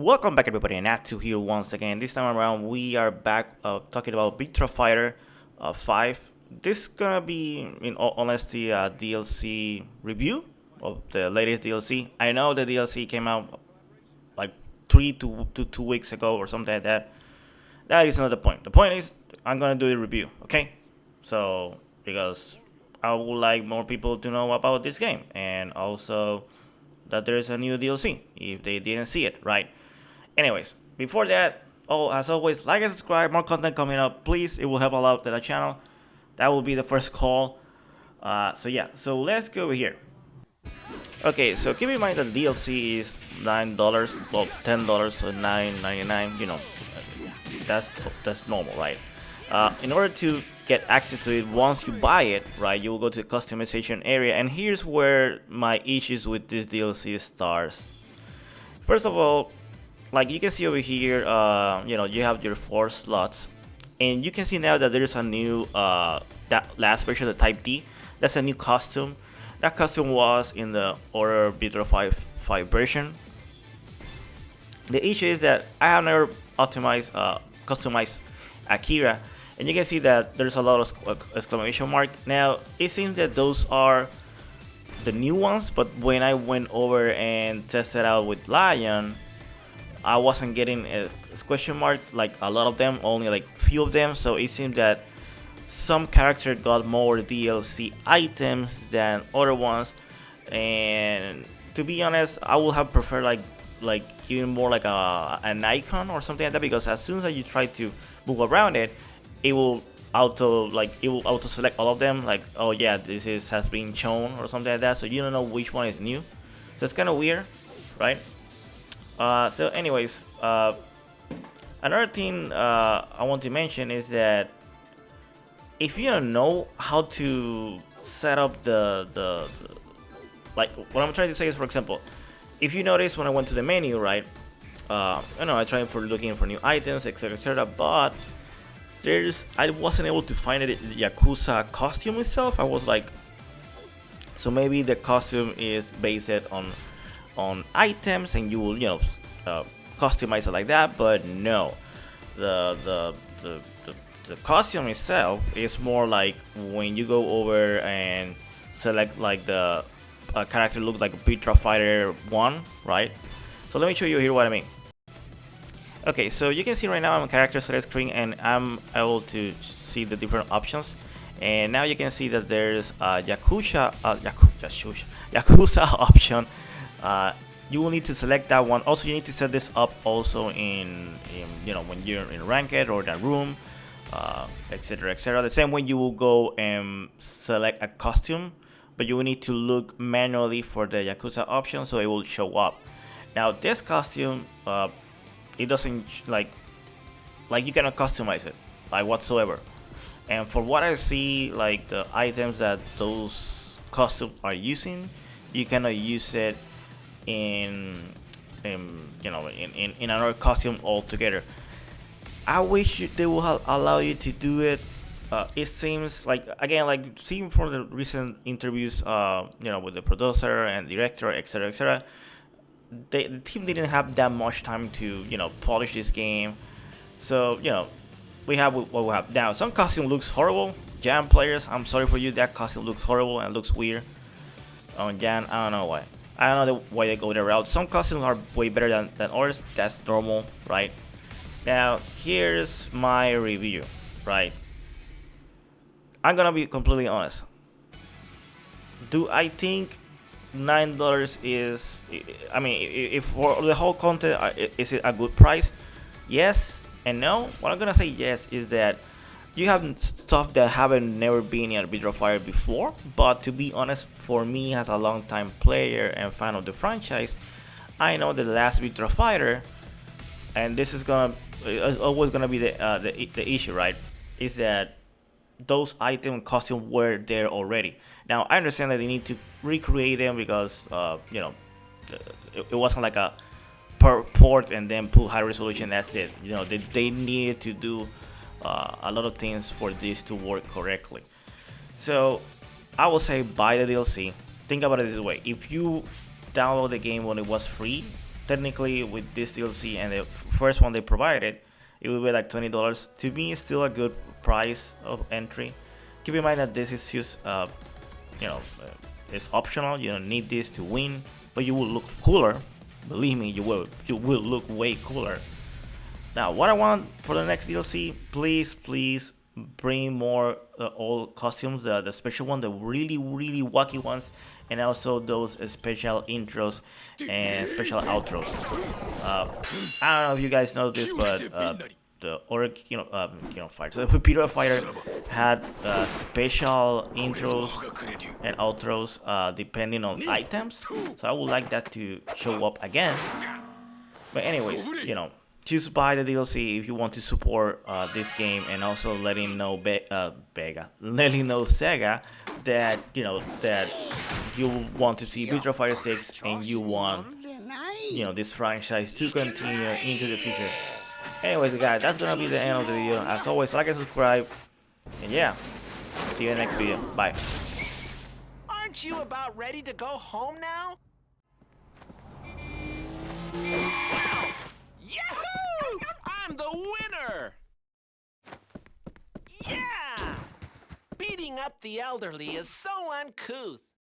Welcome back everybody, and Natu here once again. This time around we are back talking about Virtua Fighter 5. This is gonna be, in all honesty, a DLC review of the latest DLC. I know the DLC came out like 2 weeks ago or something like that. That is not the point. The point is I'm gonna do a review, okay? So because I would like more people to know about this game, and also that there is a new DLC if they didn't see it, right? Anyways, before that, as always, like and subscribe. More content coming up, please. It will help a lot to the channel. That will be the first call. So let's go over here. Okay, so keep in mind that DLC is $9, well $10, so $9.99. That's normal, right? In order to get access to it, once you buy it, right, you will go to the customization area, and here's where my issues with this DLC starts. First of all, like you can see over here, you have your 4 slots, and you can see now that there's a new that last version, the Type D. That's a new costume. That costume was in the older Virtua 5 version. The issue is that I have never customized Akira, and you can see that there's a lot of exclamation mark. Now it seems that those are the new ones, but when I went over and tested out with Lion, I wasn't getting a question mark like a lot of them, only like few of them. So it seems that some character got more DLC items than other ones, and to be honest, I would have preferred like giving more like an icon or something like that, because as soon as you try to move around it, it will auto select all of them, like, oh yeah, has been shown or something like that, so you don't know which one is new. So it's kind of weird, right? So anyways, another thing I want to mention is that if you don't know how to set up the like, what I'm trying to say is, for example, if you notice when I went to the menu, right, I tried for looking for new items, etc, but I wasn't able to find it, the Yakuza costume itself. I was like, so maybe the costume is based on items, and you will customize it like that, but no, the costume itself is more like when you go over and select like the character looks like Virtua Fighter 1, right? So let me show you here what I mean. Okay, so you can see right now I'm a character select screen, and I'm able to see the different options. And now you can see that there's a Yakuza option. You will need to select that one. Also, you need to set this up also in when you're in ranked or the room, etc, etc. The same way you will go and select a costume, but you will need to look manually for the Yakuza option, so it will show up. Now this costume, it doesn't like you cannot customize it like whatsoever. And for what I see, like the items that those costumes are using, you cannot use it in another costume altogether. I wish they will allow you to do it. It seems like, again, like seeing from the recent interviews, with the producer and director, etc, etc, the team didn't have that much time to polish this game. So we have what we have now. Some costume looks horrible. Jan players, I'm sorry for you. That costume looks horrible and looks weird on Jan. I don't know why. I don't know why they go that route. Some costumes are way better than others. That's normal, right? Now here's my review, right? I'm gonna be completely honest. Do I think $9 is? I mean, if for the whole content, is it a good price? Yes and no. What I'm gonna say yes is that you have stuff that haven't never been in a Virtua Fighter before. But to be honest, for me as a long time player and fan of the franchise, I know that the last Virtua Fighter, and this is always gonna be the issue, right? Is that those item and costumes were there already. Now I understand that they need to recreate them because it wasn't like a port and then put high resolution. That's it. They needed to do a lot of things for this to work correctly. So I will say buy the DLC. Think about it this way: if you download the game when it was free, technically with this DLC and the first one they provided, it would be like $20. To me, it's still a good price of entry. Keep in mind that this is just, you know, it's optional. You don't need this to win, but you will look cooler. Believe me, you will. You will look way cooler. Now, what I want for the next DLC, please bring more old costumes, the special one, the really wacky ones, and also those special intros and special outros. I don't know if you guys know this, but the other fighters, so Virtua Fighter had special intros and outros depending on items. So I would like that to show up again. But anyways, just buy the DLC if you want to support this game, and also letting know Sega that that you want to see Virtua Fighter 6 and you want this franchise to continue into the future. Anyways, guys, that's gonna be the end of the video. As always, like and subscribe, and yeah, see you in the next video. Bye. Aren't you about ready to go home now? Yahoo! I'm the winner! Yeah! Beating up the elderly is so uncouth.